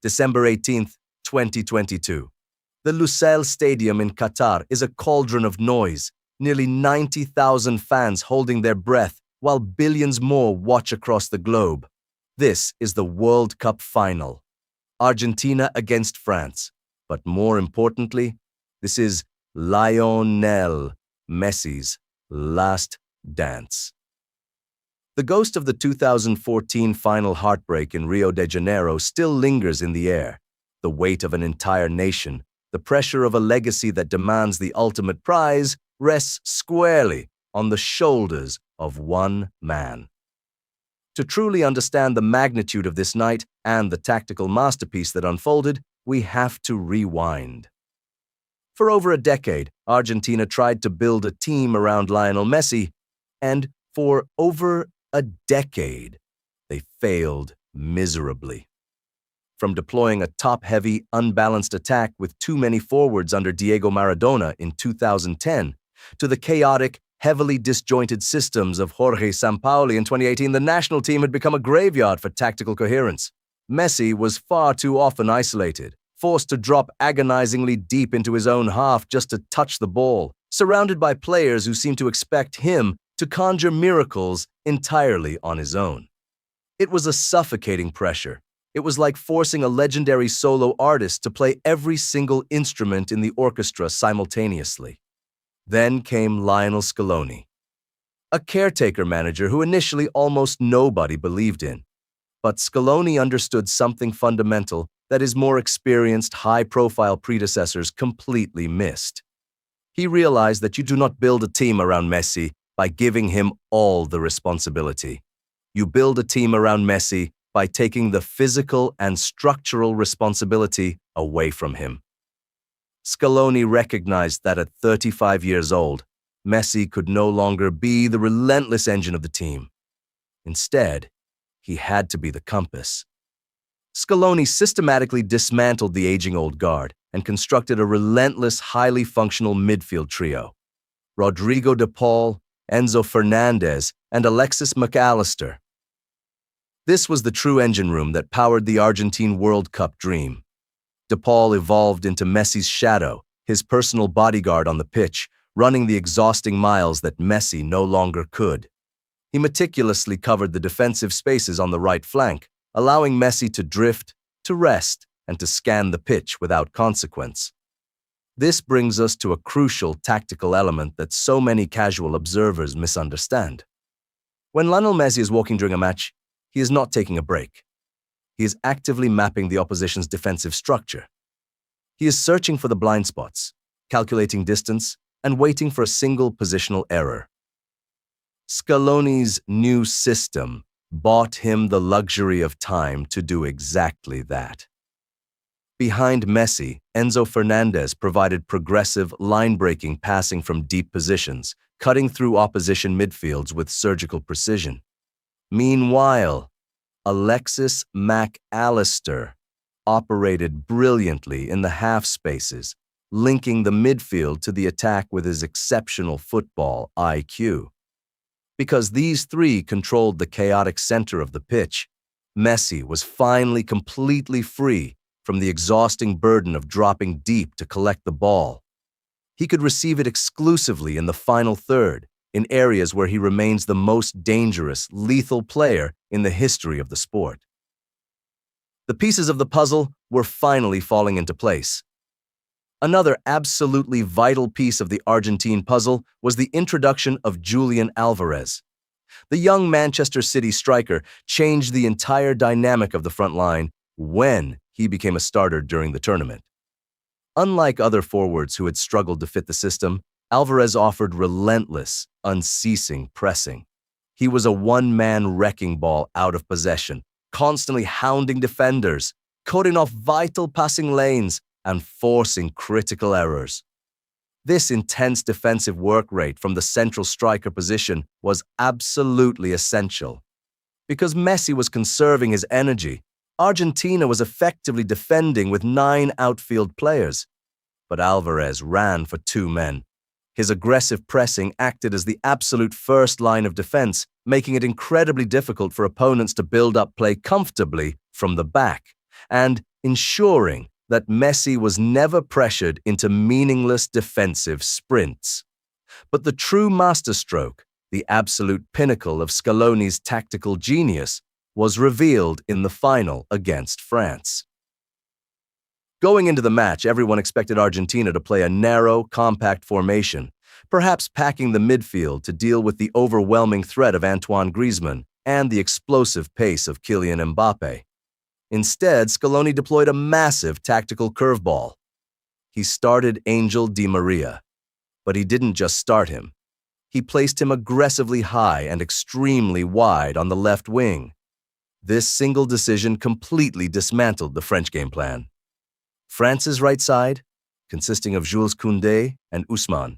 December 18, 2022. The Lusail Stadium in Qatar is a cauldron of noise, nearly 90,000 fans holding their breath while billions more watch across the globe. This is the World Cup final. Argentina against France. But more importantly, this is Lionel Messi's last dance. The ghost of the 2014 final heartbreak in Rio de Janeiro still lingers in the air. The weight of an entire nation, the pressure of a legacy that demands the ultimate prize, rests squarely on the shoulders of one man. To truly understand the magnitude of this night and the tactical masterpiece that unfolded, we have to rewind. For over a decade, Argentina tried to build a team around Lionel Messi, and for over a decade, they failed miserably. From deploying a top-heavy, unbalanced attack with too many forwards under Diego Maradona in 2010, to the chaotic, heavily disjointed systems of Jorge Sampaoli in 2018, the national team had become a graveyard for tactical coherence. Messi was far too often isolated, forced to drop agonizingly deep into his own half just to touch the ball, surrounded by players who seemed to expect him to conjure miracles entirely on his own. It was a suffocating pressure. It was like forcing a legendary solo artist to play every single instrument in the orchestra simultaneously. Then came Lionel Scaloni, a caretaker manager who initially almost nobody believed in. But Scaloni understood something fundamental that his more experienced, high-profile predecessors completely missed. He realized that you do not build a team around Messi by giving him all the responsibility. You build a team around Messi by taking the physical and structural responsibility away from him. Scaloni recognized that at 35 years old, Messi could no longer be the relentless engine of the team. Instead, he had to be the compass. Scaloni systematically dismantled the aging old guard and constructed a relentless, highly functional midfield trio. Rodrigo de Paul, Enzo Fernandez, and Alexis McAllister. This was the true engine room that powered the Argentine World Cup dream. De Paul evolved into Messi's shadow, his personal bodyguard on the pitch, running the exhausting miles that Messi no longer could. He meticulously covered the defensive spaces on the right flank, allowing Messi to drift, to rest, and to scan the pitch without consequence. This brings us to a crucial tactical element that so many casual observers misunderstand. When Lionel Messi is walking during a match, he is not taking a break. He is actively mapping the opposition's defensive structure. He is searching for the blind spots, calculating distance, and waiting for a single positional error. Scaloni's new system bought him the luxury of time to do exactly that. Behind Messi, Enzo Fernandez provided progressive, line-breaking passing from deep positions, cutting through opposition midfields with surgical precision. Meanwhile, Alexis McAllister operated brilliantly in the half spaces, linking the midfield to the attack with his exceptional football IQ. Because these three controlled the chaotic center of the pitch, Messi was finally completely free from the exhausting burden of dropping deep to collect the ball. He could receive it exclusively in the final third, in areas where he remains the most dangerous, lethal player in the history of the sport. The pieces of the puzzle were finally falling into place. Another absolutely vital piece of the Argentine puzzle was the introduction of Julian Alvarez. The young Manchester City striker changed the entire dynamic of the front line when he became a starter during the tournament. Unlike other forwards who had struggled to fit the system, Alvarez offered relentless, unceasing pressing. He was a one-man wrecking ball out of possession, constantly hounding defenders, cutting off vital passing lanes, and forcing critical errors. This intense defensive work rate from the central striker position was absolutely essential. Because Messi was conserving his energy, Argentina was effectively defending with 9 outfield players. But Alvarez ran for 2 men. His aggressive pressing acted as the absolute first line of defense, making it incredibly difficult for opponents to build up play comfortably from the back. And ensuring that Messi was never pressured into meaningless defensive sprints. But the true masterstroke, the absolute pinnacle of Scaloni's tactical genius, was revealed in the final against France. Going into the match, everyone expected Argentina to play a narrow, compact formation, perhaps packing the midfield to deal with the overwhelming threat of Antoine Griezmann and the explosive pace of Kylian Mbappe. Instead, Scaloni deployed a massive tactical curveball. He started Angel Di Maria, but he didn't just start him. He placed him aggressively high and extremely wide on the left wing. This single decision completely dismantled the French game plan. France's right side, consisting of Jules Koundé and Ousmane,